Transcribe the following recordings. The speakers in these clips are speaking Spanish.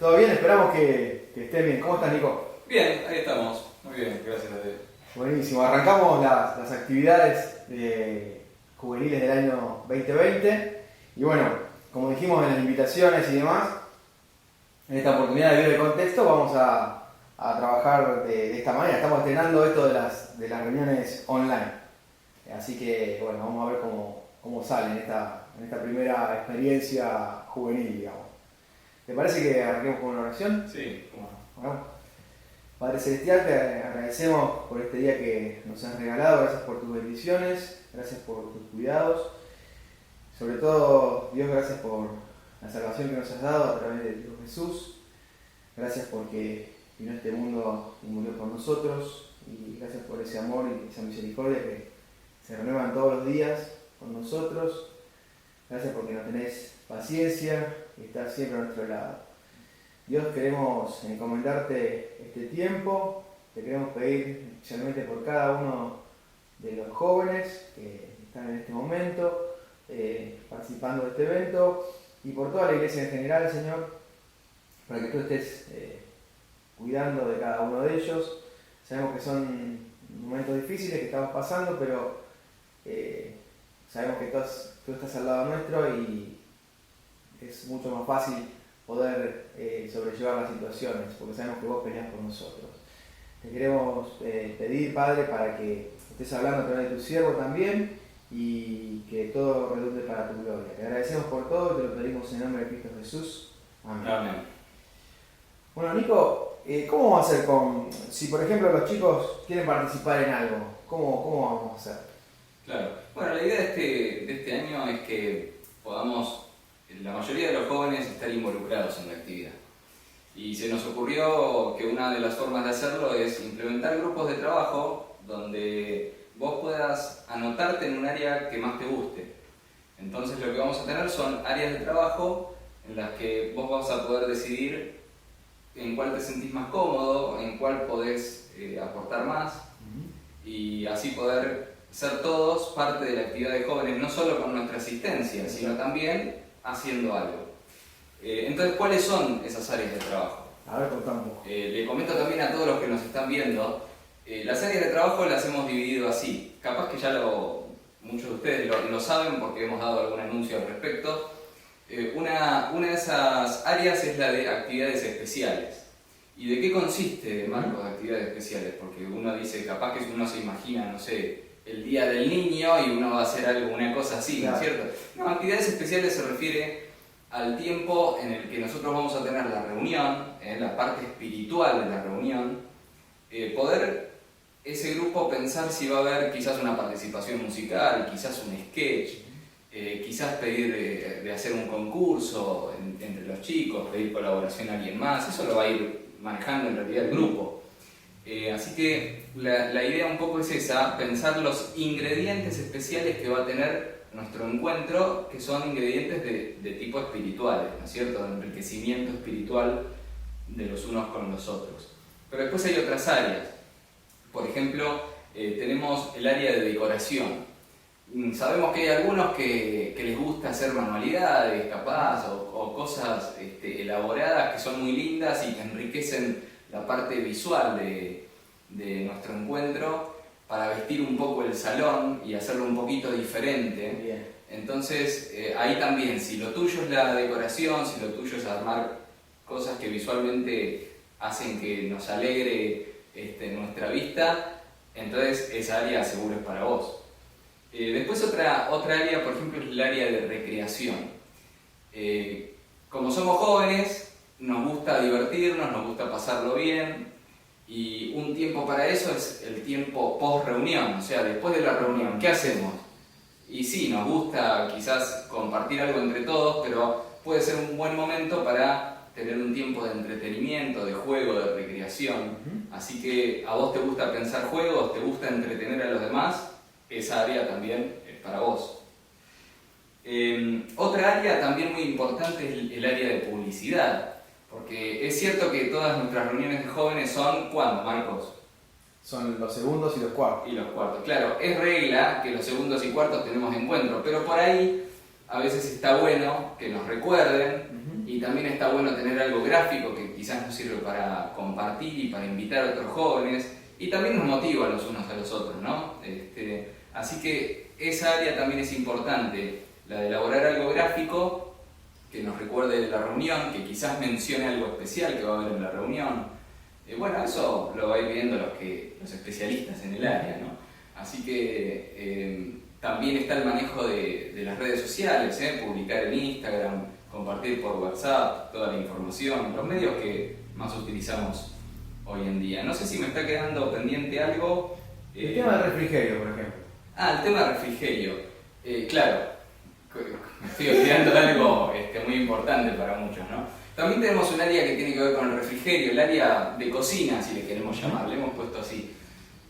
¿Todo bien? Esperamos que estén bien. ¿Cómo estás, Nico? Bien, ahí estamos. Muy bien, gracias a Dios. Buenísimo. Arrancamos las actividades juveniles del año 2020. Y bueno, como dijimos en las invitaciones y demás, en esta oportunidad de ver el contexto vamos a trabajar de esta manera. Estamos estrenando esto de las reuniones online. Así que bueno, vamos a ver cómo sale en esta primera experiencia juvenil, digamos. ¿Te parece que arranquemos con una oración? Sí, cómo no. Bueno, Padre Celestial, te agradecemos por este día que nos has regalado, gracias por tus bendiciones, gracias por tus cuidados. Sobre todo, Dios, gracias por la salvación que nos has dado a través de Dios Jesús. Gracias porque vino a este mundo y murió por nosotros. Y gracias por ese amor y esa misericordia que se renuevan todos los días con nosotros. Gracias porque nos tenés paciencia y estás siempre a nuestro lado. Dios, queremos encomendarte este tiempo. Te queremos pedir especialmente por cada uno de los jóvenes que están en este momento participando de este evento y por toda la iglesia en general, Señor, para que tú estés cuidando de cada uno de ellos. Sabemos que son momentos difíciles que estamos pasando, pero sabemos que tú estás al lado nuestro y es mucho más fácil poder sobrellevar las situaciones, porque sabemos que vos peleás por nosotros. Te queremos pedir, Padre, para que estés hablando a través de tu siervo también y que todo redunde para tu gloria. Te agradecemos por todo y te lo pedimos en el nombre de Cristo Jesús. Amén. Amén. Bueno, Nico, ¿cómo vamos a hacer si por ejemplo los chicos quieren participar en algo? ¿Cómo vamos a hacer? Claro. Bueno, la idea de este año es que podamos, la mayoría de los jóvenes, estar involucrados en la actividad. Y se nos ocurrió que una de las formas de hacerlo es implementar grupos de trabajo donde vos puedas anotarte en un área que más te guste. Entonces lo que vamos a tener son áreas de trabajo en las que vos vas a poder decidir en cuál te sentís más cómodo, en cuál podés aportar más y así poder ser todos parte de la actividad de jóvenes, no solo con nuestra asistencia, sino también haciendo algo. Entonces, ¿cuáles son esas áreas de trabajo? A ver, contamos. Le comento también a todos los que nos están viendo, las áreas de trabajo las hemos dividido así. Capaz que ya muchos de ustedes lo saben porque hemos dado algún anuncio al respecto. Una de esas áreas es la de actividades especiales. ¿Y de qué consiste, Marcos, actividades especiales? Porque uno dice, capaz que uno se imagina, no sé, el día del niño y uno va a hacer una cosa así, ¿no es cierto? No, actividades especiales se refiere al tiempo en el que nosotros vamos a tener la reunión, la parte espiritual de la reunión, poder ese grupo pensar si va a haber quizás una participación musical, quizás un sketch, quizás pedir de hacer un concurso entre los chicos, pedir colaboración a alguien más, eso lo va a ir manejando en realidad el grupo. Así que la idea un poco es esa, pensar los ingredientes especiales que va a tener nuestro encuentro, que son ingredientes de tipo espirituales, ¿no es cierto?, de enriquecimiento espiritual de los unos con los otros. Pero después hay otras áreas. Por ejemplo, tenemos el área de decoración. Sabemos que hay algunos que les gusta hacer manualidades, capaz, o cosas elaboradas que son muy lindas y que enriquecen la parte visual de nuestro encuentro para vestir un poco el salón y hacerlo un poquito diferente. Bien. Entonces, ahí también, si lo tuyo es la decoración, si lo tuyo es armar cosas que visualmente hacen que nos alegre nuestra vista, entonces esa área seguro es para vos. Después otra área, por ejemplo, es el área de recreación. Como somos jóvenes, nos gusta divertirnos, nos gusta pasarlo bien, y un tiempo para eso es el tiempo post-reunión, o sea, después de la reunión, ¿qué hacemos? Y sí, nos gusta quizás compartir algo entre todos, pero puede ser un buen momento para tener un tiempo de entretenimiento, de juego, de recreación. Así que a vos te gusta pensar juegos, te gusta entretener a los demás, esa área también es para vos. Otra área también muy importante es el área de publicidad. Porque es cierto que todas nuestras reuniones de jóvenes son, ¿cuándo, Marcos? Son los segundos y los cuartos. Y los cuartos. Claro, es regla que los segundos y cuartos tenemos encuentro, pero por ahí a veces está bueno que nos recuerden y y también está bueno tener algo gráfico que quizás nos sirve para compartir y para invitar a otros jóvenes y también nos motiva los unos a los otros, ¿no? Así que esa área también es importante, la de elaborar algo gráfico que nos recuerde de la reunión, que quizás mencione algo especial que va a haber en la reunión. Bueno, eso lo va a ir viendo los especialistas en el área, ¿no? Así que también está el manejo de las redes sociales, publicar en Instagram, compartir por WhatsApp toda la información, los medios que más utilizamos hoy en día. No sé si me está quedando pendiente algo. El tema del refrigerio, por ejemplo. El tema del refrigerio. Claro, me estoy olvidando de algo muy importante para muchos, ¿no? También tenemos un área que tiene que ver con el refrigerio, el área de cocina, si le queremos llamar, le hemos puesto así.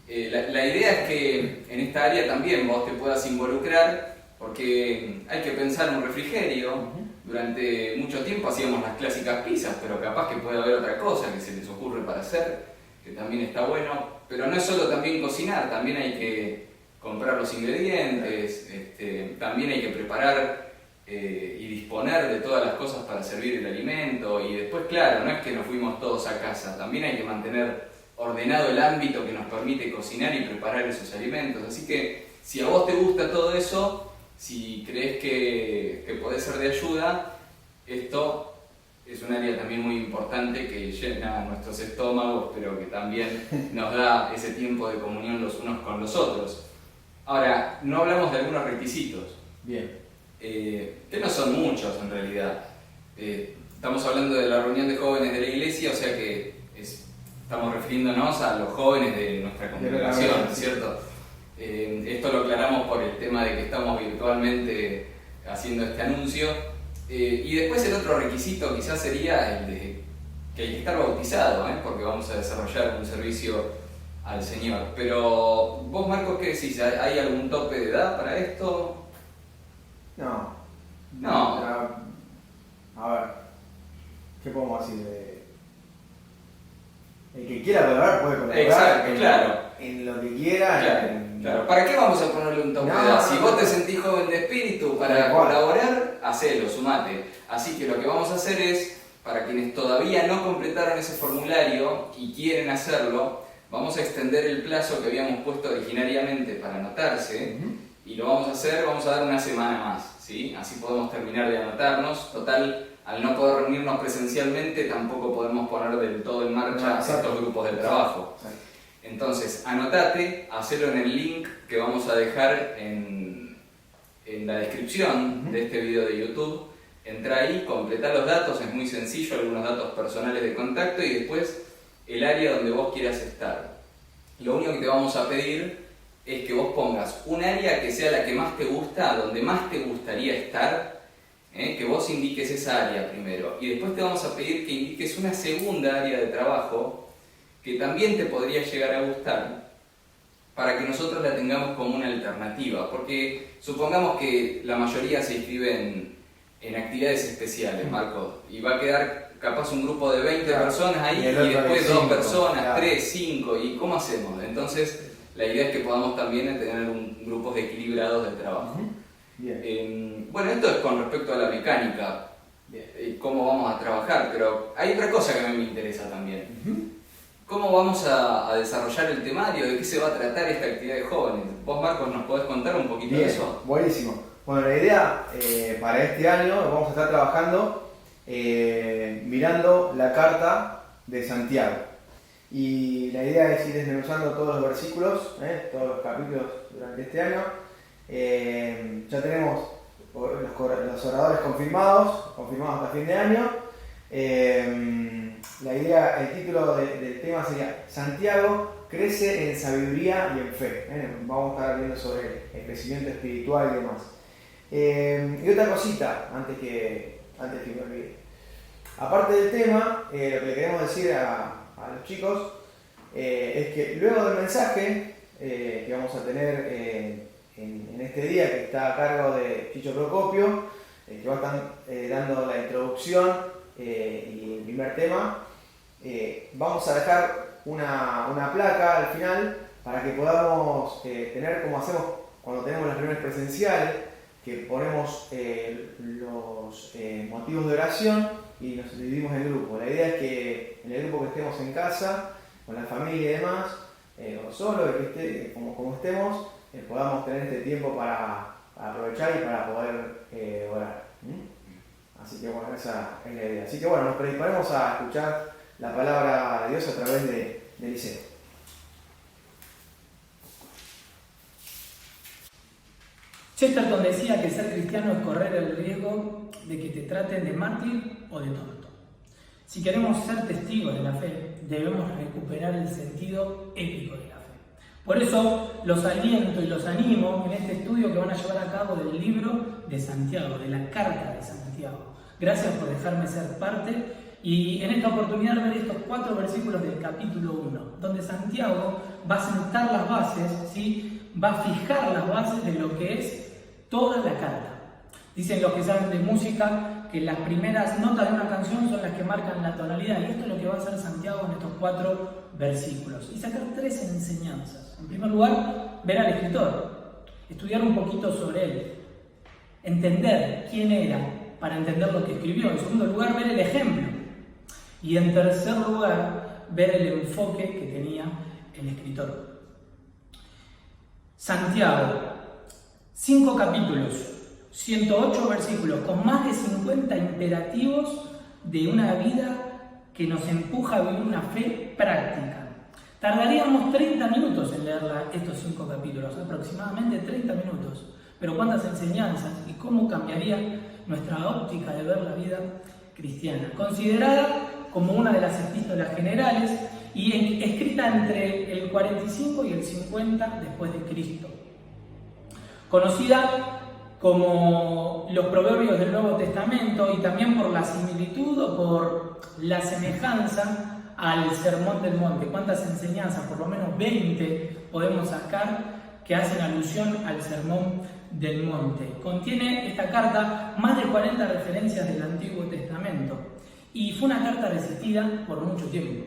La idea es que en esta área también vos te puedas involucrar, porque hay que pensar en un refrigerio. Durante mucho tiempo hacíamos las clásicas pizzas, pero capaz que puede haber otra cosa que se les ocurre para hacer, que también está bueno. Pero no es solo también cocinar, también hay que comprar los ingredientes, también hay que preparar y disponer de todas las cosas para servir el alimento. Y después, claro, no es que nos fuimos todos a casa, también hay que mantener ordenado el ámbito que nos permite cocinar y preparar esos alimentos. Así que si a vos te gusta todo eso, si crees que podés ser de ayuda, esto es un área también muy importante que llena nuestros estómagos, pero que también nos da ese tiempo de comunión los unos con los otros. Ahora, no hablamos de algunos requisitos. Bien. Que no son muchos en realidad. Estamos hablando de la reunión de jóvenes de la iglesia, o sea que estamos refiriéndonos a los jóvenes de nuestra congregación, ¿cierto? Esto lo aclaramos por el tema de que estamos virtualmente haciendo este anuncio. Y después el otro requisito quizás sería el de que hay que estar bautizado, porque vamos a desarrollar un servicio al Señor. Pero vos, Marcos, ¿qué decís? ¿Hay algún tope de edad para esto? No. A ver, ¿qué podemos decir? El que quiera colaborar puede colaborar. Exacto, claro. En lo que quiera. Claro. ¿Para qué vamos a ponerle un tope de edad? Si vos te sentís joven de espíritu para colaborar, hacelo, sumate. Así que lo que vamos a hacer es, para quienes todavía no completaron ese formulario y quieren hacerlo, vamos a extender el plazo que habíamos puesto originariamente para anotarse, y lo vamos a dar una semana más, ¿sí? Así podemos terminar de anotarnos. Total, al no poder reunirnos presencialmente, tampoco podemos poner del todo en marcha estos grupos de trabajo. Entonces, anotate, hacelo en el link que vamos a dejar en la descripción de este video de YouTube. Entra ahí, completa los datos, es muy sencillo, algunos datos personales de contacto y después el área donde vos quieras estar. Lo único que te vamos a pedir es que vos pongas un área que sea la que más te gusta, donde más te gustaría estar, que vos indiques esa área primero. Y después te vamos a pedir que indiques una segunda área de trabajo que también te podría llegar a gustar, para que nosotros la tengamos como una alternativa. Porque supongamos que la mayoría se inscribe en actividades especiales, Marcos, y va a quedar capaz un grupo de 20 personas ahí y después 2 personas, 3, 5, ¿y cómo hacemos? Entonces, la idea es que podamos también tener grupos equilibrados de trabajo. Bien. Bueno, esto es con respecto a la mecánica, cómo vamos a trabajar, pero hay otra cosa que a mí me interesa también. ¿Cómo vamos a desarrollar el temario? ¿De qué se va a tratar esta actividad de jóvenes? ¿Vos, Marcos, nos podés contar un poquito de eso? Buenísimo. Bueno, la idea para este año vamos a estar trabajando mirando la carta de Santiago. Y la idea es ir desmenuzando todos los versículos, todos los capítulos durante este año. Ya tenemos los oradores confirmados hasta fin de año. La idea, el título del tema sería Santiago crece en sabiduría y en fe. Vamos a estar viendo sobre el crecimiento espiritual y demás. Y otra cosita, antes que me olvide. Aparte del tema, lo que le queremos decir a los chicos es que luego del mensaje que vamos a tener en este día, que está a cargo de Chicho Procopio, que va a estar dando la introducción y el primer tema, vamos a dejar una placa al final para que podamos tener, como hacemos cuando tenemos las reuniones presenciales, que ponemos los motivos de oración y nos dividimos en grupos. La idea es que en el grupo que estemos en casa, con la familia y demás, o solo, como estemos, podamos tener este tiempo para aprovechar y para poder orar. Así que bueno, esa es la idea. Así que bueno, nos predisponemos a escuchar la palabra de Dios a través de Eliseo. Chesterton decía que ser cristiano es correr el riesgo de que te traten de mártir o de tonto. Si queremos ser testigos de la fe, debemos recuperar el sentido épico de la fe. Por eso los aliento y los animo en este estudio que van a llevar a cabo del libro de Santiago, de la carta de Santiago. Gracias por dejarme ser parte y en esta oportunidad ver estos 4 versículos del capítulo 1, donde Santiago va a sentar las bases, ¿sí? Va a fijar las bases de lo que es toda la carta. Dicen los que saben de música que las primeras notas de una canción son las que marcan la tonalidad, y esto es lo que va a hacer Santiago en estos 4 versículos. Y sacar 3 enseñanzas. En primer lugar, ver al escritor, estudiar un poquito sobre él, entender quién era para entender lo que escribió. En segundo lugar, ver el ejemplo. Y en tercer lugar, ver el enfoque que tenía el escritor. Santiago, 5 capítulos, 108 versículos, con más de 50 imperativos de una vida que nos empuja a vivir una fe práctica. Tardaríamos 30 minutos en leer estos 5 capítulos, aproximadamente 30 minutos. Pero cuántas enseñanzas y cómo cambiaría nuestra óptica de ver la vida cristiana. Considerada como una de las epístolas generales y escrita entre el 45 y el 50 después de Cristo. Conocida como los proverbios del Nuevo Testamento y también por la similitud o por la semejanza al Sermón del Monte. ¿Cuántas enseñanzas? Por lo menos 20 podemos sacar que hacen alusión al Sermón del Monte. Contiene esta carta más de 40 referencias del Antiguo Testamento y fue una carta resistida por mucho tiempo.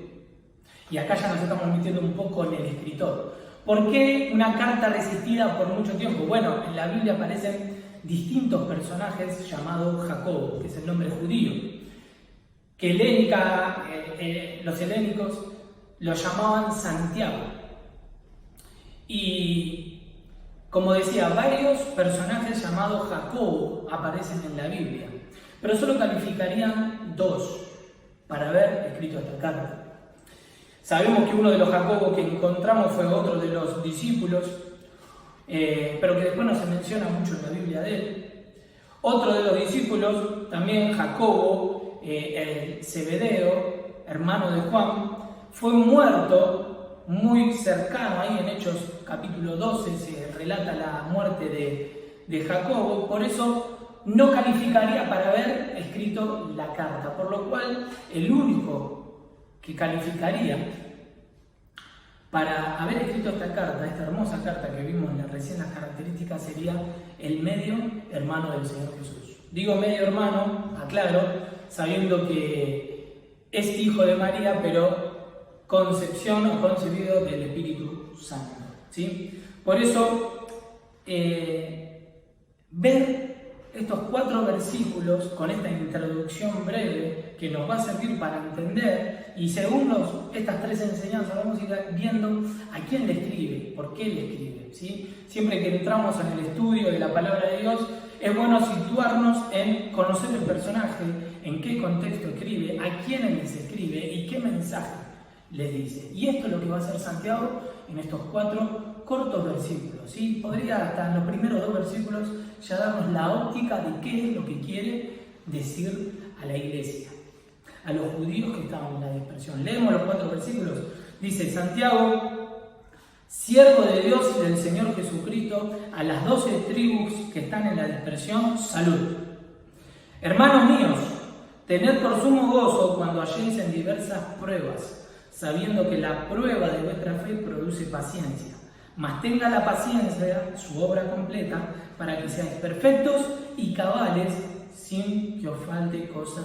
Y acá ya nos estamos metiendo un poco en el escritor. ¿Por qué una carta resistida por mucho tiempo? Bueno, en la Biblia aparecen distintos personajes llamados Jacobo, que es el nombre judío, que los helénicos lo llamaban Santiago. Y como decía, varios personajes llamados Jacobo aparecen en la Biblia, pero solo calificarían 2 para haber escrito esta carta. Sabemos que uno de los Jacobos que encontramos fue otro de los discípulos, pero que después no se menciona mucho en la Biblia de él. Otro de los discípulos, también Jacobo, el Zebedeo, hermano de Juan, fue muerto muy cercano, ahí en Hechos capítulo 12 se relata la muerte de Jacobo, por eso no calificaría para haber escrito la carta, por lo cual el único que calificaría para haber escrito esta carta, esta hermosa carta que vimos recién las características, sería el medio hermano del Señor Jesús. Digo medio hermano, aclaro, sabiendo que es hijo de María, pero concepción o concebido del Espíritu Santo, ¿sí? Por eso, ver estos 4 versículos con esta introducción breve que nos va a servir para entender, y según estas 3 enseñanzas vamos a ir viendo a quién le escribe, por qué le escribe, ¿sí? Siempre que entramos en el estudio de la palabra de Dios, es bueno situarnos en conocer el personaje, en qué contexto escribe, a quiénes les escribe y qué mensaje les dice. Y esto es lo que va a hacer Santiago en estos 4 cortos versículos, ¿sí? Podría hasta en los primeros 2 versículos ya darnos la óptica de qué es lo que quiere decir a la iglesia, a los judíos que estaban en la dispersión. Leemos los 4 versículos. Dice: Santiago, siervo de Dios y del Señor Jesucristo, a las 12 tribus que están en la dispersión, salud. Hermanos míos, tened por sumo gozo cuando halléis en diversas pruebas, sabiendo que la prueba de vuestra fe produce paciencia. Mas tenga la paciencia su obra completa, para que seáis perfectos y cabales, sin que os falte cosa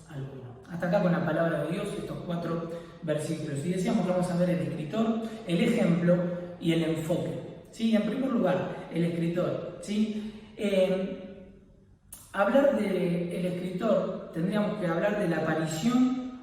alguna. Hasta acá con la palabra de Dios, estos 4 versículos. Y decíamos que vamos a ver el escritor, el ejemplo y el enfoque, ¿sí? En primer lugar, el escritor, ¿sí? hablar del escritor, tendríamos que hablar de la aparición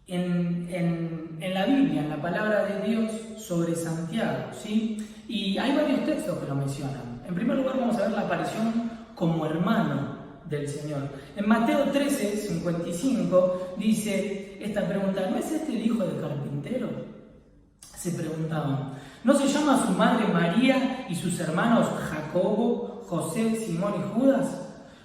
en la Biblia, en la palabra de Dios sobre Santiago, ¿sí? Y hay varios textos que lo mencionan. En primer lugar vamos a ver la aparición como hermano del Señor. En Mateo 13, 55 dice esta pregunta: ¿no es este el hijo del carpintero? Se preguntaban. ¿No se llama su madre María y sus hermanos Jacobo, José, Simón y Judas?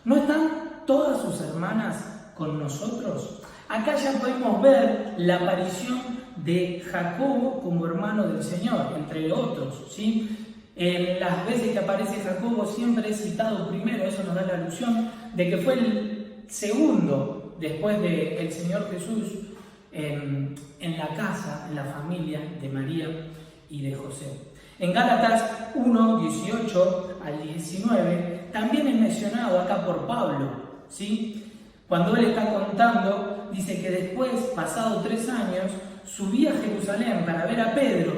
¿No están todas sus hermanas con nosotros? Acá ya podemos ver la aparición de Jacobo como hermano del Señor, entre otros, ¿sí? En las veces que aparece Jacobo siempre es citado primero, eso nos da la alusión de que fue el segundo después del Señor Jesús en la casa, en la familia de María y de José. En Gálatas 1, 18 al 19 también es mencionado acá por Pablo, ¿sí? Cuando él está contando, dice que después, pasados 3 años, subí a Jerusalén para ver a Pedro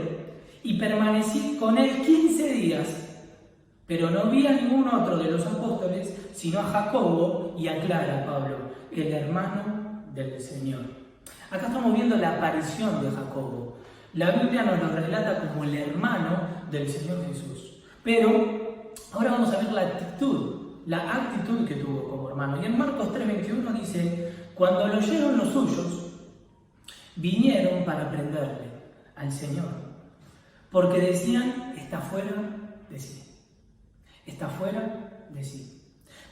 y permanecí con él 15 días, pero no vi a ningún otro de los apóstoles, sino a Jacobo y a Clara, Pablo, el hermano del Señor. Acá estamos viendo la aparición de Jacobo. La Biblia nos lo relata como el hermano del Señor Jesús. Pero ahora vamos a ver la actitud que tuvo como hermano. Y en Marcos 3:21 dice: cuando lo oyeron los suyos, vinieron para prenderle al Señor, porque decían: está fuera de sí. Está fuera de sí.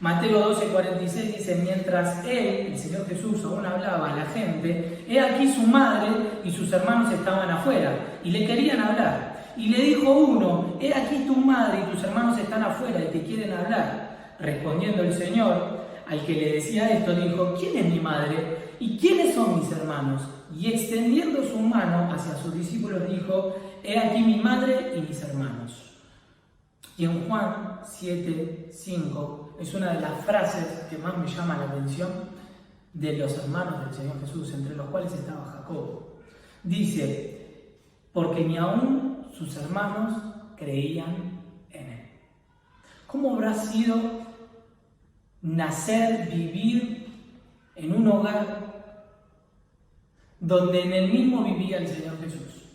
Mateo 12:46 dice: mientras él, el Señor Jesús, aún hablaba a la gente, he aquí su madre y sus hermanos estaban afuera y le querían hablar. Y le dijo uno: he aquí tu madre y tus hermanos están afuera y te quieren hablar. Respondiendo el Señor, al que le decía esto, dijo: ¿quién es mi madre y quiénes son mis hermanos? Y extendiendo su mano hacia sus discípulos dijo: he aquí mi madre y mis hermanos. Y en Juan 7:5 es una de las frases que más me llama la atención de los hermanos del Señor Jesús, entre los cuales estaba Jacobo. Dice: porque ni aún sus hermanos creían en él. ¿Cómo habrá sido nacer, vivir en un hogar donde en el mismo vivía el Señor Jesús?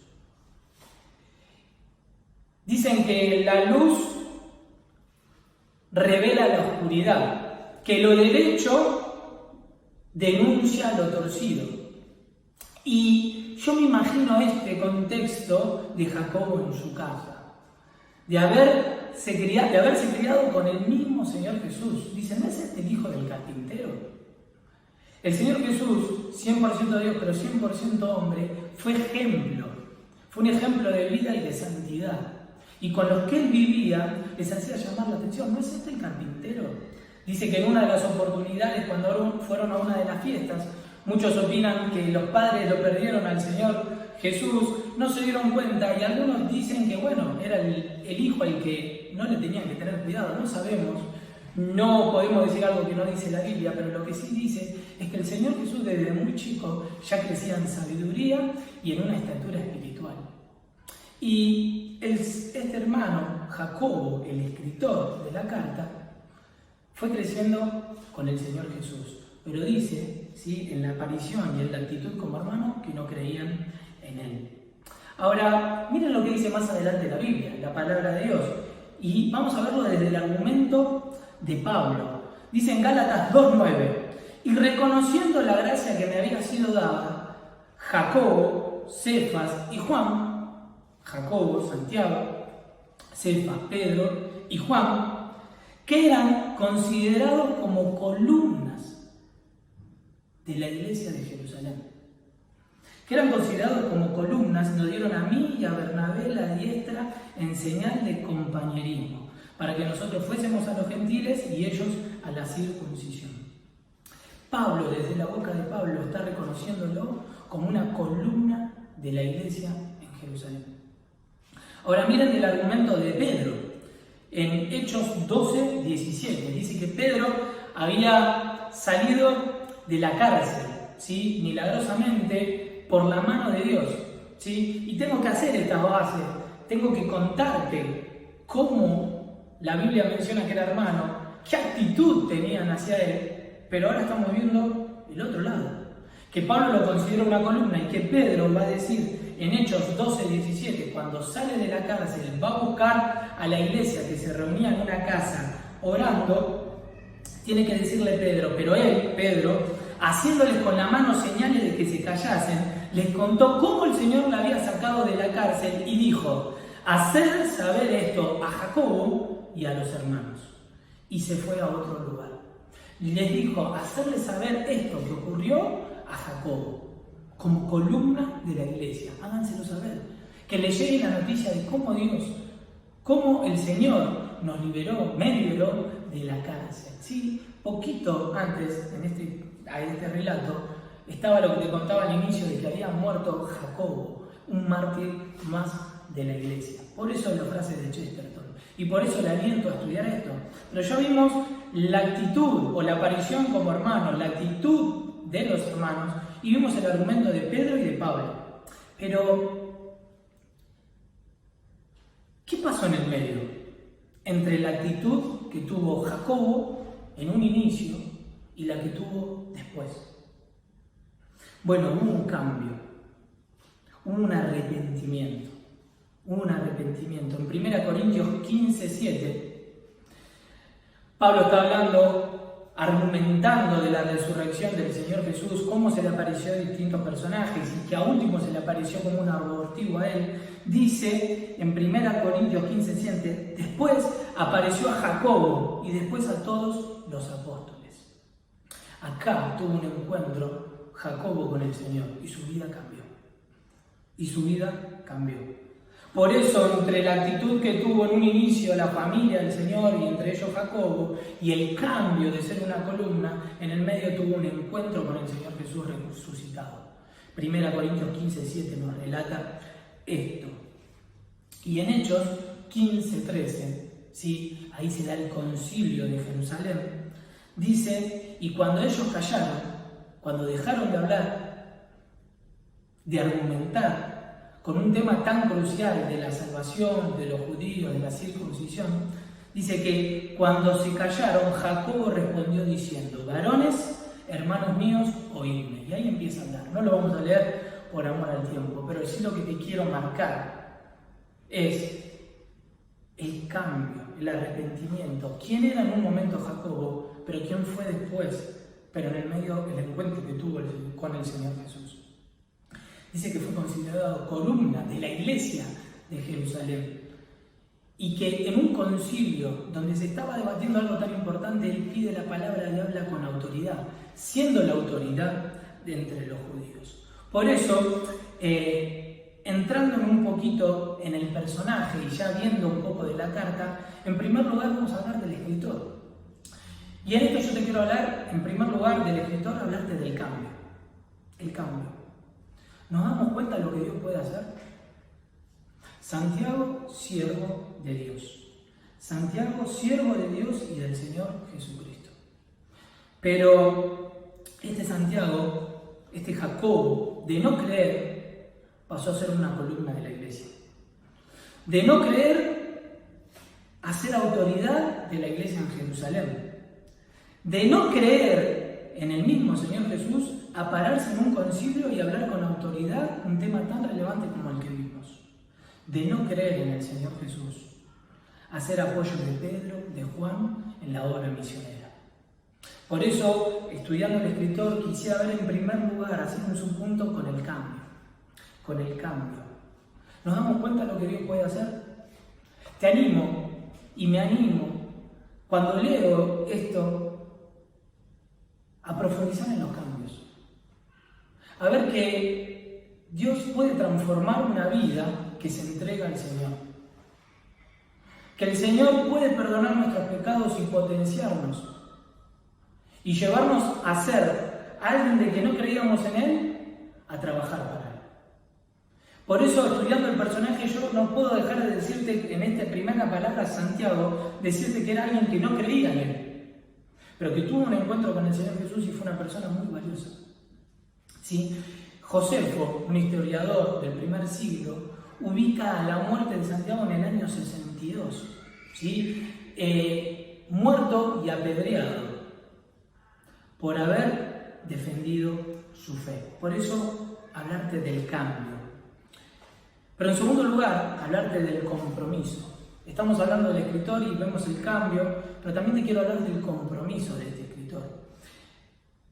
Dicen que la luz revela la oscuridad, que lo derecho denuncia lo torcido. Y yo me imagino este contexto de Jacobo en su casa, de haberse criado con el mismo Señor Jesús. Dicen: ¿no es este el hijo del carpintero? El Señor Jesús, 100% Dios, pero 100% hombre, fue un ejemplo de vida y de santidad. Y con los que él vivía les hacía llamar la atención: ¿no es este el carpintero? Dice que en una de las oportunidades, cuando fueron a una de las fiestas, muchos opinan que los padres lo perdieron al Señor Jesús, no se dieron cuenta, y algunos dicen que bueno, era el hijo al que no le tenían que tener cuidado. No sabemos, no podemos decir algo que no dice la Biblia, pero lo que sí dice es que el Señor Jesús desde muy chico ya crecía en sabiduría y en una estatura espiritual. Y este hermano, Jacobo, el escritor de la carta, fue creciendo con el Señor Jesús. Pero dice, ¿sí?, en la aparición y en la actitud como hermano, que no creían en él. Ahora, miren lo que dice más adelante la Biblia, la palabra de Dios. Y vamos a verlo desde el argumento de Pablo. Dice en Gálatas 2:9: y reconociendo la gracia que me había sido dada, Jacobo, Cefas y Juan, Jacobo, Santiago, Cefas, Pedro y Juan, que eran considerados como columnas de la iglesia de Jerusalén. Que eran considerados como columnas, nos dieron a mí y a Bernabé la diestra en señal de compañerismo, para que nosotros fuésemos a los gentiles y ellos a la circuncisión. Pablo, desde la boca de Pablo, está reconociéndolo como una columna de la iglesia en Jerusalén. Ahora miren el argumento de Pedro, en Hechos 12:17. Dice que Pedro había salido de la cárcel, ¿sí?, milagrosamente por la mano de Dios, ¿sí? Y tengo que hacer esta base, tengo que contarte cómo la Biblia menciona que era hermano, qué actitud tenían hacia él, pero ahora estamos viendo el otro lado. Que Pablo lo considera una columna y que Pedro va a decir en Hechos 12:17, cuando sale de la cárcel, va a buscar a la iglesia que se reunía en una casa orando, tiene que decirle Pedro, pero él, Pedro, haciéndoles con la mano señales de que se callasen, les contó cómo el Señor la había sacado de la cárcel y dijo, haced saber esto a Jacobo y a los hermanos. Y se fue a otro lugar. Les dijo, hacerle saber esto que ocurrió a Jacobo, como columna de la iglesia. Háganselo saber. Que le llegue la noticia de cómo Dios, cómo el Señor nos liberó, me liberó de la cárcel. ¿Sí? Poquito antes, en este relato, estaba lo que te contaba al inicio de que había muerto Jacobo, un mártir más de la iglesia. Por eso la frase de Chesterton. Y por eso le aliento a estudiar esto. Pero ya vimos la actitud o la aparición como hermanos, la actitud de los hermanos, y vimos el argumento de Pedro y de Pablo. Pero, ¿qué pasó en el medio? Entre la actitud que tuvo Jacobo en un inicio y la que tuvo después. Bueno, hubo un cambio, hubo un arrepentimiento. En 1 Corintios 15:7, Pablo está hablando, argumentando de la resurrección del Señor Jesús, cómo se le apareció a distintos personajes y que a último se le apareció como un abortivo a él. Dice en 1 Corintios 15:7, después apareció a Jacobo y después a todos los apóstoles. Acá tuvo un encuentro Jacobo con el Señor y su vida cambió. Por eso, entre la actitud que tuvo en un inicio la familia del Señor y entre ellos Jacobo, y el cambio de ser una columna, en el medio tuvo un encuentro con el Señor Jesús resucitado. 1 Corintios 15:7 nos relata esto. Y en Hechos 15:13, ¿sí? Ahí se da el concilio de Jerusalén, dice, y cuando ellos callaron, cuando dejaron de hablar, de argumentar, con un tema tan crucial de la salvación de los judíos, de la circuncisión, dice que cuando se callaron, Jacobo respondió diciendo, varones, hermanos míos, oídme. Y ahí empieza a hablar. No lo vamos a leer por amor al tiempo, pero sí lo que te quiero marcar es el cambio, el arrepentimiento. ¿Quién era en un momento Jacobo, pero quién fue después? Pero en el medio, el encuentro que tuvo con el Señor Jesús. Dice que fue considerado columna de la iglesia de Jerusalén y que en un concilio donde se estaba debatiendo algo tan importante, él pide la palabra y habla con autoridad, siendo la autoridad de entre los judíos. Por eso, entrando un poquito en el personaje y ya viendo un poco de la carta, en primer lugar vamos a hablar del escritor. Y en esto yo te quiero hablar, en primer lugar, del escritor, hablarte del cambio. El cambio. ¿Nos damos cuenta de lo que Dios puede hacer? Santiago, siervo de Dios. Santiago, siervo de Dios y del Señor Jesucristo. Pero este Santiago, este Jacobo, de no creer, pasó a ser una columna de la iglesia. De no creer, a ser autoridad de la iglesia en Jerusalén. De no creer en el mismo Señor Jesús, a pararse en un concilio y hablar con autoridad un tema tan relevante como el que vimos. De no creer en el Señor Jesús, a ser apoyo de Pedro, de Juan, en la obra misionera. Por eso, estudiando el escritor, quisiera ver en primer lugar, haciendo un subpunto con el cambio. Con el cambio. ¿Nos damos cuenta de lo que Dios puede hacer? Te animo, y me animo, cuando leo esto, a profundizar en los cambios. A ver que Dios puede transformar una vida que se entrega al Señor. Que el Señor puede perdonar nuestros pecados y potenciarnos. Y llevarnos a ser alguien de que no creíamos en Él, a trabajar para Él. Por eso, estudiando el personaje, yo no puedo dejar de decirte en esta primera palabra, Santiago, decirte que era alguien que no creía en Él, pero que tuvo un encuentro con el Señor Jesús y fue una persona muy valiosa. ¿Sí? Josefo, un historiador del primer siglo, ubica la muerte de Santiago en el año 62. ¿Sí? muerto y apedreado por haber defendido su fe. Por eso, hablarte del cambio. Pero en segundo lugar, hablarte del compromiso. Estamos hablando del escritor y vemos el cambio, pero también te quiero hablar del compromiso de este escritor.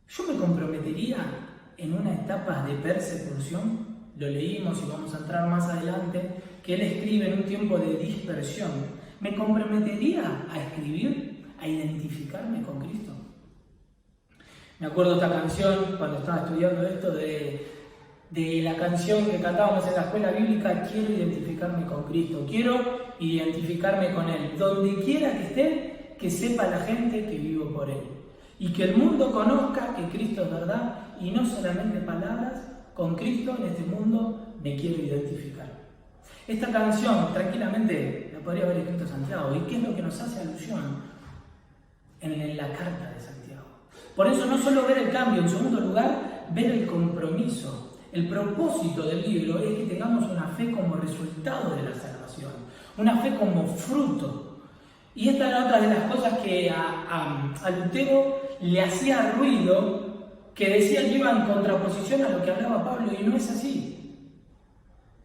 Yo me comprometería en una etapa de persecución, lo leímos y vamos a entrar más adelante, que él escribe en un tiempo de dispersión. ¿Me comprometería a escribir, a identificarme con Cristo? Me acuerdo esta canción, cuando estaba estudiando esto, de la canción que cantábamos en la escuela bíblica, quiero identificarme con Cristo, quiero identificarme con Él. Donde quiera que esté, que sepa la gente que vivo por Él. Y que el mundo conozca que Cristo es verdad, y no solamente palabras, con Cristo en este mundo me quiero identificar. Esta canción, tranquilamente, la podría haber escrito Santiago. ¿Y qué es lo que nos hace alusión? En la carta de Santiago. Por eso no solo ver el cambio, en segundo lugar, ver el compromiso. El propósito del libro es que tengamos una fe como resultado de la salvación, una fe como fruto. Y esta es otra de las cosas que a Lutero le hacía ruido, que decía que iba en contraposición a lo que hablaba Pablo, y no es así.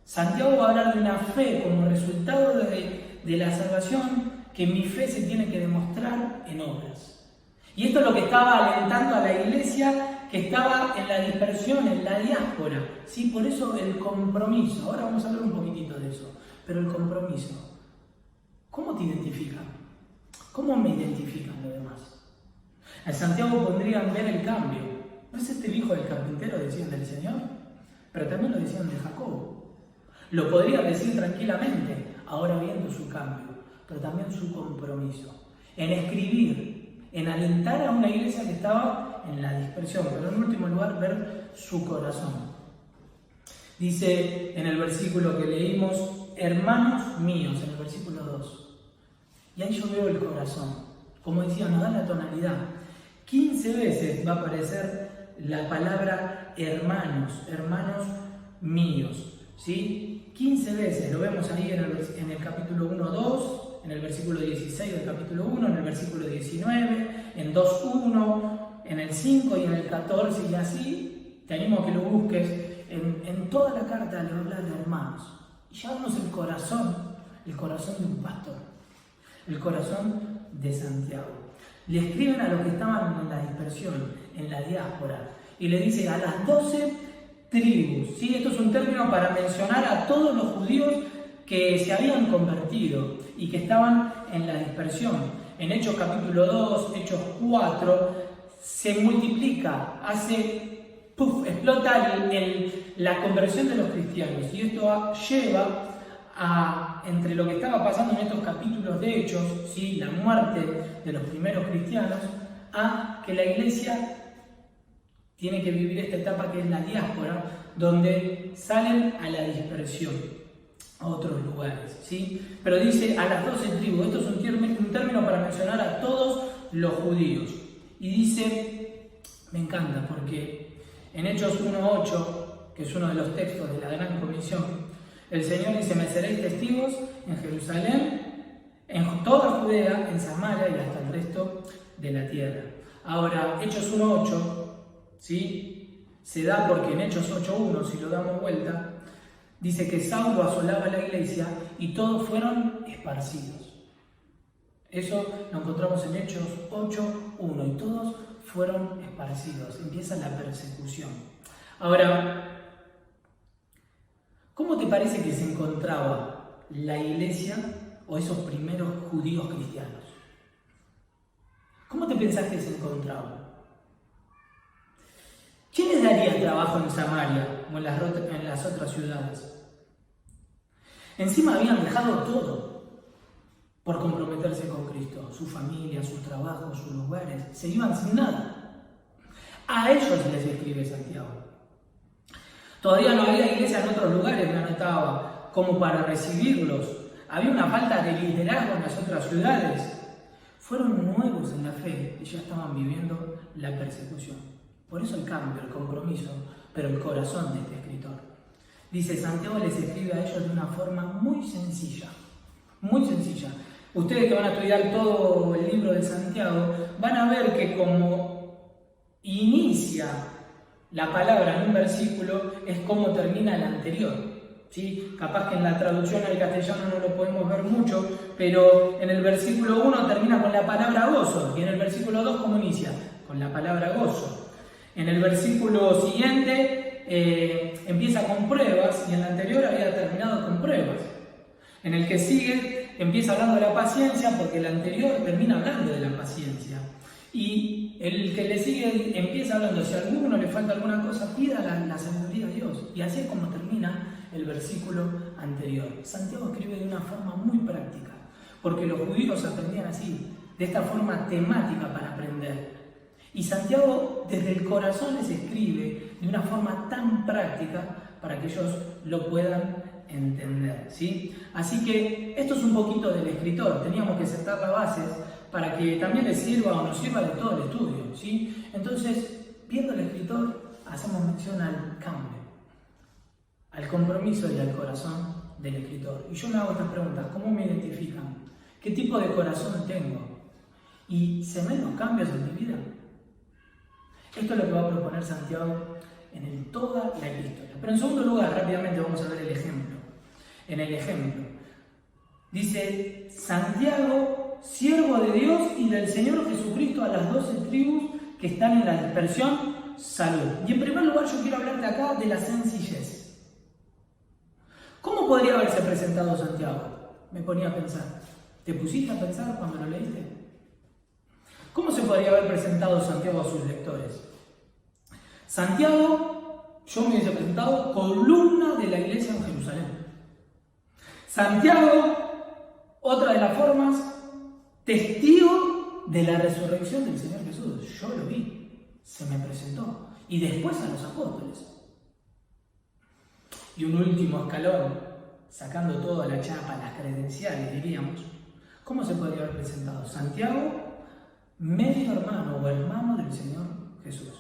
Santiago va a hablar de una fe como resultado de la salvación, que mi fe se tiene que demostrar en obras. Y esto es lo que estaba alentando a la iglesia que estaba en la dispersión, en la diáspora. ¿Sí? Por eso el compromiso. Ahora vamos a hablar un poquitito de eso. Pero el compromiso. ¿Cómo te identifican? ¿Cómo me identifican los demás? En Santiago pondrían ver el cambio. ¿No es este hijo del carpintero, decían del Señor? Pero también lo decían de Jacob. Lo podrían decir tranquilamente, ahora viendo su cambio, pero también su compromiso. En escribir, en alentar a una iglesia que estaba en la dispersión, pero en último lugar ver su corazón. Dice en el versículo que leímos, hermanos míos, en el versículo 2. Y ahí yo veo el corazón. Como decía, nos da la tonalidad. 15 veces va a aparecer la palabra hermanos, hermanos míos. ¿Sí? 15 veces, lo vemos ahí en el capítulo 1, 2, en el versículo 16 del capítulo 1, en el versículo 19, en 2, 1, en el 5 y en el 14 y así. Te animo a que lo busques. En toda la carta le habla de hermanos. Y ya vemos el corazón de un pastor, el corazón de Santiago. Le escriben a los que estaban en la dispersión, en la diáspora, y le dice a las 12 tribus. ¿Sí? Esto es un término para mencionar a todos los judíos que se habían convertido y que estaban en la dispersión. En Hechos capítulo 2, Hechos 4, se multiplica, explota la conversión de los cristianos. Y esto lleva a, entre lo que estaba pasando en estos capítulos de Hechos, ¿sí? La muerte de los primeros cristianos, a que la iglesia tiene que vivir esta etapa que es la diáspora, donde salen a la dispersión, a otros lugares, ¿sí? Pero dice a las 12 tribus, esto es un término para mencionar a todos los judíos. Y dice, me encanta, porque en Hechos 1:8, que es uno de los textos de la Gran Comisión, el Señor dice, me seréis testigos en Jerusalén, en toda Judea, en Samaria y hasta el resto de la tierra. Ahora, Hechos 1:8, ¿sí? Se da porque en Hechos 8:1, si lo damos vuelta, dice que Saulo asolaba la iglesia y todos fueron esparcidos. Eso lo encontramos en Hechos 8:1 y todos fueron esparcidos. Empieza la persecución. Ahora, ¿cómo te parece que se encontraba la iglesia o esos primeros judíos cristianos? ¿Cómo te pensás que se encontraban? ¿Quién les daría trabajo en Samaria o en las otras ciudades? Encima habían dejado todo por comprometerse con Cristo, su familia, su trabajo, sus lugares, se iban sin nada. A ellos les escribe Santiago. Todavía no había iglesia en otros lugares, me anotaba, como para recibirlos. Había una falta de liderazgo en las otras ciudades. Fueron nuevos en la fe y ya estaban viviendo la persecución. Por eso el cambio, el compromiso, pero el corazón de este escritor. Dice, Santiago les escribe a ellos de una forma muy sencilla. Muy sencilla. Ustedes que van a estudiar todo el libro de Santiago, van a ver que como inicia la palabra en un versículo, es como termina el anterior. ¿Sí? Capaz que en la traducción al castellano no lo podemos ver mucho, pero en el versículo 1 termina con la palabra gozo, y en el versículo 2 ¿cómo inicia? Con la palabra gozo. En el versículo siguiente empieza con pruebas, y en el anterior había terminado con pruebas. En el que sigue empieza hablando de la paciencia, porque el anterior termina hablando de la paciencia. Y el que le sigue empieza hablando, si a alguno le falta alguna cosa, pida la sabiduría de Dios. Y así es como termina el versículo anterior. Santiago escribe de una forma muy práctica, porque los judíos aprendían así, de esta forma temática para aprender. Y Santiago desde el corazón les escribe de una forma tan práctica para que ellos lo puedan entender, ¿sí? Así que esto es un poquito del escritor, teníamos que sentar las bases para que también les sirva o nos sirva de todo el estudio, ¿sí? Entonces, viendo el escritor, hacemos mención al cambio, al compromiso y al corazón del escritor. Y yo me hago estas preguntas: ¿cómo me identifican? ¿Qué tipo de corazón tengo? ¿Y se ven los cambios en mi vida? Esto es lo que va a proponer Santiago en toda la epístola. Pero en segundo lugar, rápidamente vamos a ver el ejemplo. En el ejemplo, dice Santiago, siervo de Dios y del Señor Jesucristo, a las 12 tribus que están en la dispersión, salud. Y en primer lugar yo quiero hablarte acá de la sencillez. ¿Cómo podría haberse presentado Santiago? Me ponía a pensar. ¿Te pusiste a pensar cuando lo leíste? ¿Cómo se podría haber presentado Santiago a sus lectores? Santiago, yo me hubiese presentado columna de la iglesia en Jerusalén. Santiago, otra de las formas, testigo de la resurrección del Señor Jesús. Yo lo vi, se me presentó. Y después a los apóstoles. Y un último escalón, sacando toda la chapa, las credenciales, diríamos. ¿Cómo se podría haber presentado? Santiago, medio hermano o hermano del Señor Jesús.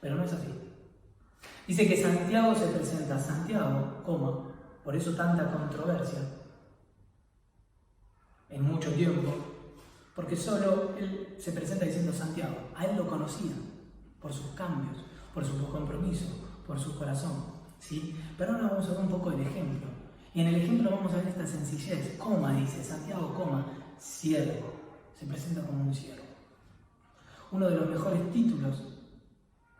Pero no es así. Dice que Santiago se presenta, Santiago, coma, por eso tanta controversia en mucho tiempo, porque solo él se presenta diciendo Santiago. A él lo conocían por sus cambios, por su compromiso, por su corazón, ¿sí? Pero ahora vamos a ver un poco el ejemplo. Y en el ejemplo vamos a ver esta sencillez. Coma, dice Santiago, coma, siervo. Se presenta como un siervo. Uno de los mejores títulos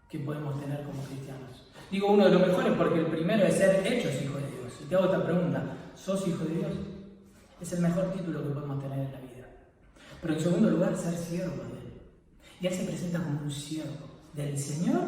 que podemos tener como cristianos. Digo uno de los mejores porque el primero es ser hechos hijos de Dios. Y te hago esta pregunta: ¿sos hijo de Dios? Es el mejor título que podemos tener en la vida. Pero en segundo lugar, ser siervo de Él. Y Él se presenta como un siervo del Señor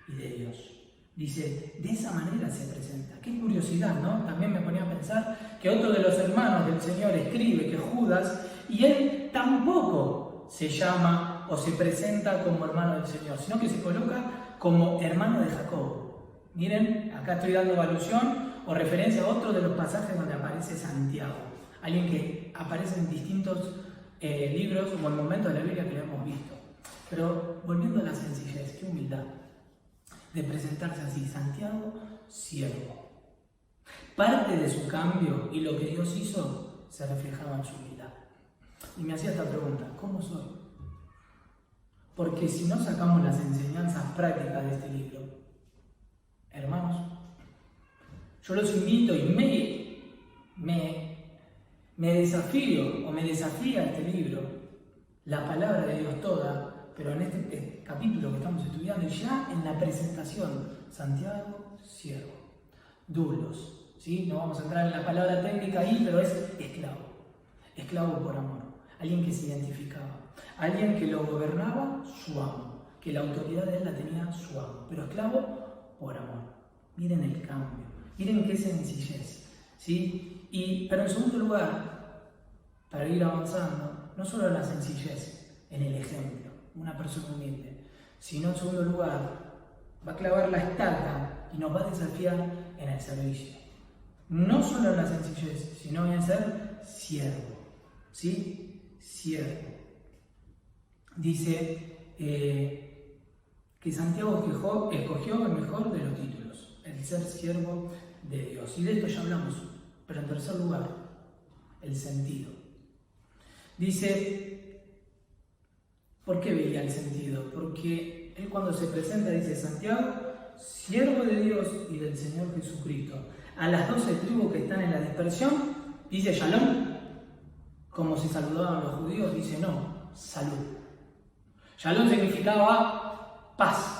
y de Dios. Dice, de esa manera se presenta. Qué curiosidad, ¿no? También me ponía a pensar que otro de los hermanos del Señor escribe, que Judas, y él tampoco se llama o se presenta como hermano del Señor, sino que se coloca como hermano de Jacobo. Miren, acá estoy dando alusión o referencia a otro de los pasajes donde aparece Santiago, alguien que aparece en distintos libros o en momentos de la Biblia que lo hemos visto. Pero volviendo a la sencillez, qué humildad de presentarse así, Santiago, siervo. Parte de su cambio y lo que Dios hizo se reflejaba en su humildad. Y me hacía esta pregunta: ¿cómo soy? Porque si no sacamos las enseñanzas prácticas de este libro, hermanos, yo los invito y me desafío o me desafía este libro, la palabra de Dios toda, pero en este capítulo que estamos estudiando, y ya en la presentación, Santiago, siervo, dulos, ¿sí? No vamos a entrar en la palabra técnica ahí, pero es esclavo por amor, alguien que se identificaba, alguien que lo gobernaba su amo, que la autoridad de él la tenía su amo, pero esclavo por amor. Miren el cambio, miren qué sencillez, ¿sí? Pero en segundo lugar, para ir avanzando, no solo la sencillez en el ejemplo, una persona humilde, sino en segundo lugar, va a clavar la estaca y nos va a desafiar en el servicio. No solo en la sencillez, sino en ser siervo, ¿sí? Siervo. Dice que Santiago escogió el mejor de los títulos, el ser siervo de Dios. Y de esto ya hablamos, pero en tercer lugar, el sentido. Dice, ¿por qué veía el sentido? Porque él cuando se presenta dice, Santiago, siervo de Dios y del Señor Jesucristo, a las 12 tribus que están en la dispersión, dice Shalom, como se saludaban los judíos, dice no, salud. Shalom significaba paz.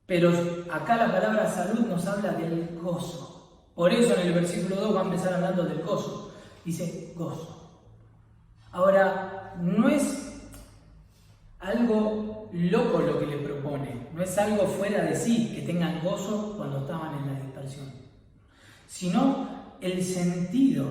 Pero acá la palabra salud nos habla del gozo. Por eso en el versículo 2 va a empezar hablando del gozo. Dice gozo. Ahora, no es algo loco lo que le propone. No es algo fuera de sí que tengan gozo cuando estaban en la dispersión. Sino el sentido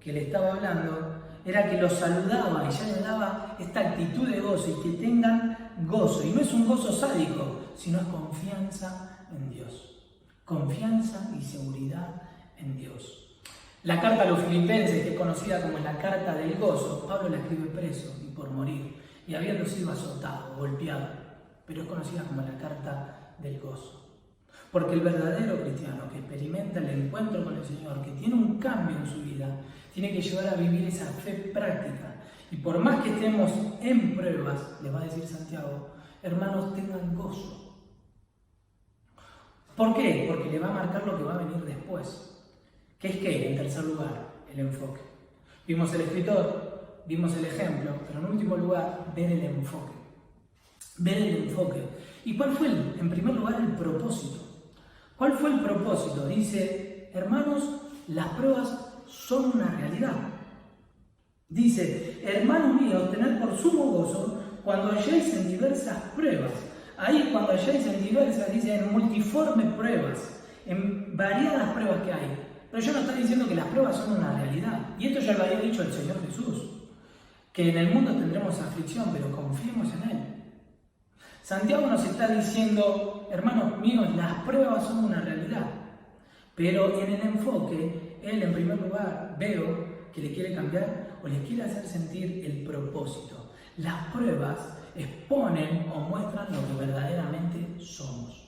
que le estaba hablando era que los saludaba y ya le daba esta actitud de gozo y que tengan gozo. Y no es un gozo sádico, sino es confianza en Dios. Confianza y seguridad en Dios. La carta a los filipenses, que es conocida como la carta del gozo, Pablo la escribe preso y por morir, y habiendo sido azotado, golpeado, pero es conocida como la carta del gozo. Porque el verdadero cristiano que experimenta el encuentro con el Señor, que tiene un cambio en su vida, tiene que llevar a vivir esa fe práctica. Y por más que estemos en pruebas, les va a decir Santiago, hermanos, tengan gozo. ¿Por qué? Porque le va a marcar lo que va a venir después. ¿Qué es qué? En tercer lugar, el enfoque. Vimos el escritor, vimos el ejemplo, pero en último lugar, ver el enfoque. Ver el enfoque. ¿Y cuál fue, en primer lugar, el propósito? ¿Cuál fue el propósito? Dice, hermanos, las pruebas son una realidad. Dice, hermanos míos, tened por sumo gozo cuando halléis en diversas pruebas. Ahí cuando halléis en diversas, dice, en multiformes pruebas, en variadas pruebas que hay. Pero yo no estoy diciendo que las pruebas son una realidad. Y esto ya lo había dicho el Señor Jesús, que en el mundo tendremos aflicción, pero confiemos en Él. Santiago nos está diciendo, hermanos míos, las pruebas son una realidad. Pero en el enfoque, él en primer lugar veo que le quiere cambiar o le quiere hacer sentir el propósito. Las pruebas exponen o muestran lo que verdaderamente somos.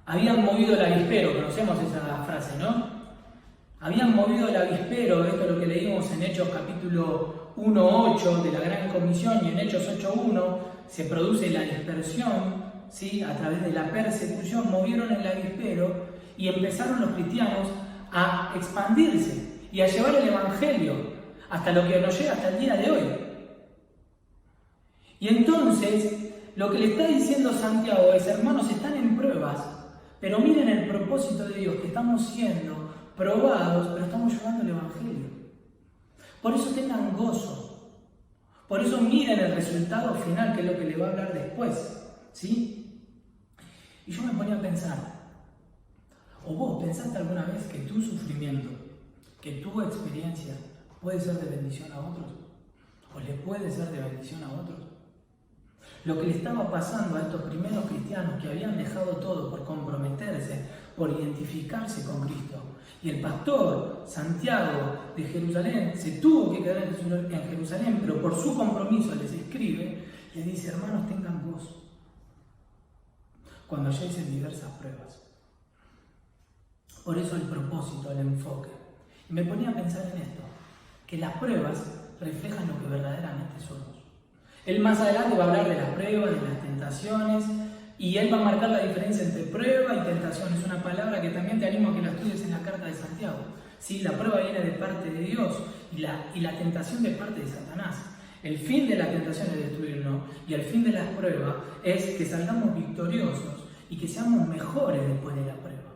Habían movido el avispero, conocemos esa frase, ¿no? Habían movido el avispero, esto es lo que leímos en Hechos capítulo 1:8 de la Gran Comisión, y en Hechos 8:1 se produce la dispersión, ¿sí? A través de la persecución, movieron el avispero y empezaron los cristianos a expandirse y a llevar el Evangelio hasta lo que nos llega hasta el día de hoy. Y entonces, lo que le está diciendo Santiago es, hermanos, están en pruebas, pero miren el propósito de Dios, que estamos siendo probados, pero estamos llevando el Evangelio. Por eso tengan gozo. Por eso miren el resultado final, que es lo que le va a hablar después. ¿Sí? Y yo me ponía a pensar, ¿o vos pensaste alguna vez que tu sufrimiento, que tu experiencia puede ser de bendición a otros? ¿O le puede ser de bendición a otros? Lo que le estaba pasando a estos primeros cristianos que habían dejado todo por comprometerse, por identificarse con Cristo. Y el pastor Santiago de Jerusalén se tuvo que quedar en Jerusalén, pero por su compromiso les escribe y les dice, hermanos, tengan gozo cuando halléis en diversas pruebas. Por eso el propósito, el enfoque. Y me ponía a pensar en esto, que las pruebas reflejan lo que verdaderamente somos. Él más adelante va a hablar de las pruebas, de las tentaciones, y él va a marcar la diferencia entre prueba y tentación. Es una palabra que también te animo a que la estudies en la carta de Santiago. ¿Sí? La prueba viene de parte de Dios y la tentación de parte de Satanás. El fin de la tentación es destruirnos y el fin de las pruebas es que salgamos victoriosos y que seamos mejores después de la prueba.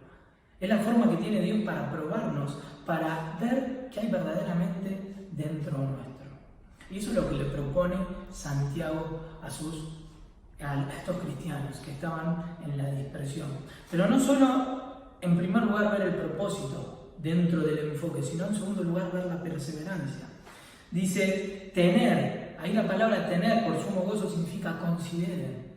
Es la forma que tiene Dios para probarnos, para ver qué hay verdaderamente dentro nuestro. Y eso es lo que le propone Santiago a estos cristianos que estaban en la dispersión. Pero no solo, en primer lugar, ver el propósito dentro del enfoque, sino en segundo lugar, ver la perseverancia. Dice tener, ahí la palabra tener por sumo gozo significa consideren,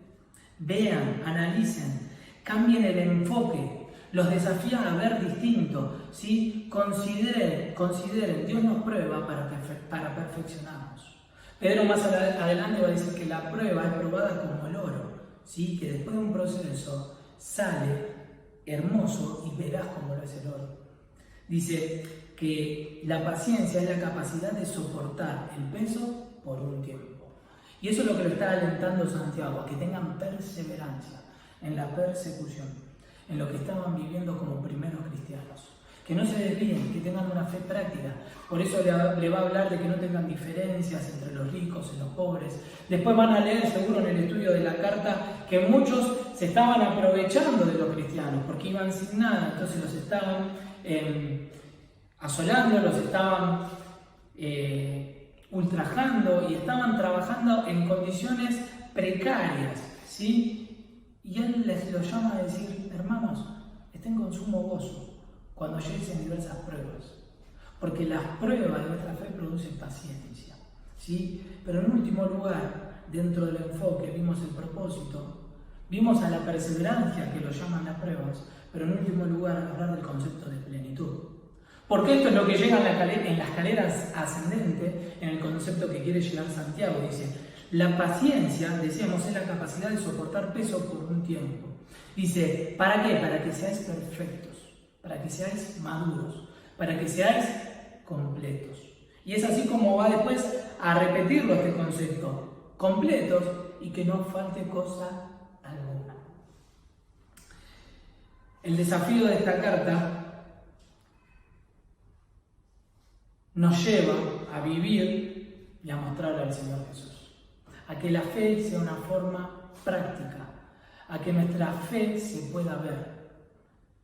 vean, analicen, cambien el enfoque, los desafía a ver distinto, ¿sí? Consideren, Dios nos prueba para perfeccionarnos. Pedro más adelante va a decir que la prueba es probada como el oro, ¿sí? Que después de un proceso sale hermoso y verás cómo lo es el oro. Dice que la paciencia es la capacidad de soportar el peso por un tiempo. Y eso es lo que lo está alentando Santiago, a que tengan perseverancia en la persecución, en lo que estaban viviendo como primeros cristianos. Que no se desvíen, que tengan una fe práctica. Por eso le va a hablar de que no tengan diferencias entre los ricos y los pobres. Después van a leer, seguro en el estudio de la carta, que muchos se estaban aprovechando de los cristianos, porque iban sin nada, entonces los estaban asolando, los estaban ultrajando y estaban trabajando en condiciones precarias, ¿sí? Y él les lo llama a decir, hermanos, estén con sumo gozo cuando lleguen diversas pruebas, porque las pruebas de nuestra fe producen paciencia, ¿sí? Pero en último lugar, dentro del enfoque, vimos el propósito, vimos a la perseverancia que lo llaman las pruebas, pero en último lugar, hablar del concepto de plenitud. Porque esto es lo que llega en la escalera ascendente, en el concepto que quiere llegar Santiago. Dice, la paciencia, decíamos, es la capacidad de soportar peso por un tiempo. Dice, ¿para qué? Para que seáis perfectos, para que seáis maduros, para que seáis completos. Y es así como va después a repetirlo este concepto, completos y que no falte cosa alguna. El desafío de esta carta nos lleva a vivir y a mostrarle al Señor Jesús. A que la fe sea una forma práctica, a que nuestra fe se pueda ver.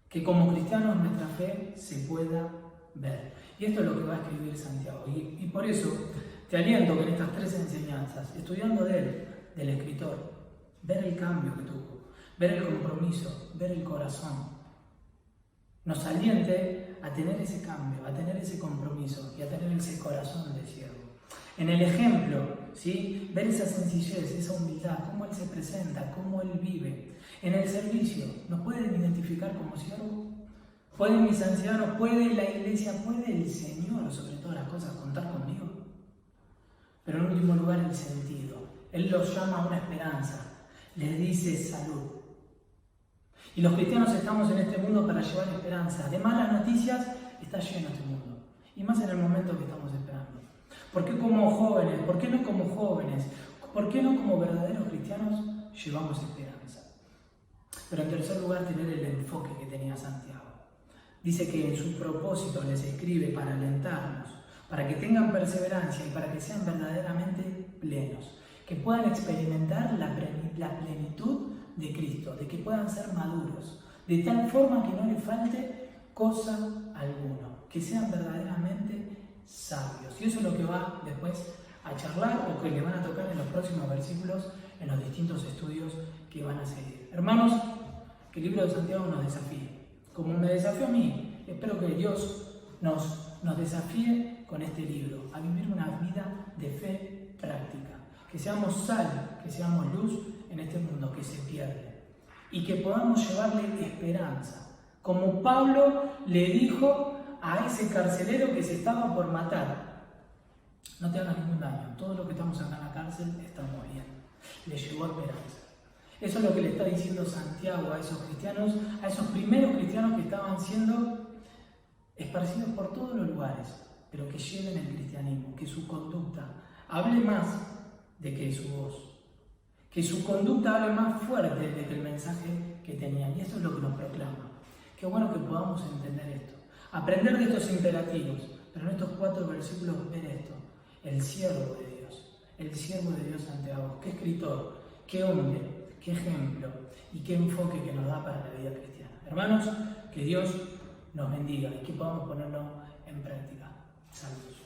Que como cristianos nuestra fe se pueda ver. Y esto es lo que va a escribir Santiago. Y por eso te aliento que en estas 3 enseñanzas, estudiando de él, del escritor, ver el cambio que tuvo, ver el compromiso, ver el corazón, nos aliente a tener ese cambio, a tener ese compromiso y a tener ese corazón de siervo. En el ejemplo, ¿sí? Ver esa sencillez, esa humildad, cómo él se presenta, cómo él vive. En el servicio, ¿nos pueden identificar como siervo? ¿Pueden mis ancianos, puede la iglesia, puede el Señor, sobre todas las cosas, contar conmigo? Pero en último lugar, el sentido. Él los llama a una esperanza, les dice salud. Y los cristianos estamos en este mundo para llevar esperanza. De malas noticias está lleno este mundo. Y más en el momento que estamos esperando. ¿Por qué como jóvenes? ¿Por qué no como jóvenes? ¿Por qué no como verdaderos cristianos llevamos esperanza? Pero en tercer lugar, tener el enfoque que tenía Santiago. Dice que en su propósito les escribe para alentarnos, para que tengan perseverancia y para que sean verdaderamente plenos. Que puedan experimentar la plenitud de Cristo, de que puedan ser maduros, de tal forma que no les falte cosa alguna, que sean verdaderamente sabios. Y eso es lo que va después a charlar o que le van a tocar en los próximos versículos en los distintos estudios que van a seguir. Hermanos, que el libro de Santiago nos desafíe. Como me desafió a mí, espero que Dios nos desafíe con este libro, a vivir una vida de fe práctica. Que seamos sal, que seamos luz en este mundo que se pierde. Y que podamos llevarle esperanza. Como Pablo le dijo a ese carcelero que se estaba por matar. No te hagas ningún daño, todos los que estamos acá en la cárcel estamos bien. Le llegó esperanza. Eso es lo que le está diciendo Santiago a esos cristianos, a esos primeros cristianos que estaban siendo esparcidos por todos los lugares, pero que lleven el cristianismo, que su conducta hable más de que su voz, que su conducta hable más fuerte de que el mensaje que tenían. Y esto es lo que nos proclama. Qué bueno que podamos entender esto, aprender de estos imperativos, pero en estos 4 versículos ver esto. El siervo de Dios Santiago, qué escritor, qué hombre, qué ejemplo y qué enfoque que nos da para la vida cristiana. Hermanos, que Dios nos bendiga y que podamos ponerlo en práctica. Saludos.